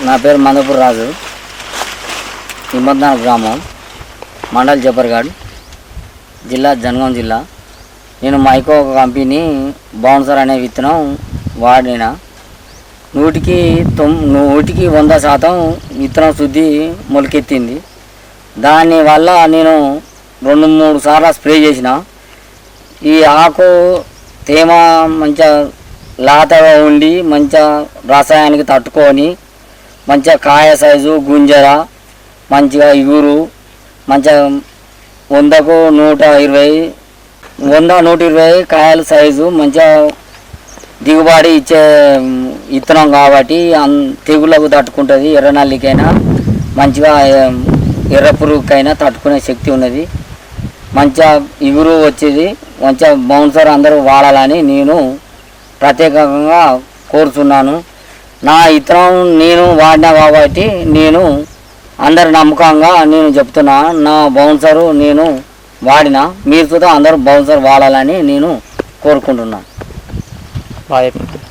నా పేరు మందపూర్ రాజు, హిమ్మత్నాథ్ గ్రామం, మండల్ జఫర్గఢ్, జిల్లా జనగాం జిల్లా. నేను మైకో కంపెనీ బౌన్సర్ అనే విత్తనం వాడిన. 100కి 100% విత్తనం శుద్ధి మొలకెత్తింది. దానివల్ల నేను 2-3 సార్లు స్ప్రే చేసిన. ఈ ఆకు తేమ మంచిగా లాతగా ఉండి మంచిగా రసాయనానికి తట్టుకొని మంచిగా కాయ సైజు గుంజర మంచిగా ఇగురు మంచిగా 100కు 120 కాయల సైజు మంచిగా దిగుబడి ఇచ్చే విత్తనం కాబట్టి తెగులకు తట్టుకుంటుంది. ఎర్రనల్లికైనా మంచిగా ఎర్ర పురుగుకైనా తట్టుకునే శక్తి ఉన్నది. మంచిగా ఇగురు వచ్చేది. మంచిగా బౌన్సర్ అందరూ వాడాలని నేను ప్రత్యేకంగా కోరుతున్నాను. నా విత్తనం నేను వాడినా కాబట్టి నేను అందరు నమ్మకంగా నేను చెప్తున్నా. నా బౌన్సరు నేను వాడినా, మీరు కూడా అందరూ బౌన్సర్ వాడాలని నేను కోరుకుంటున్నాను.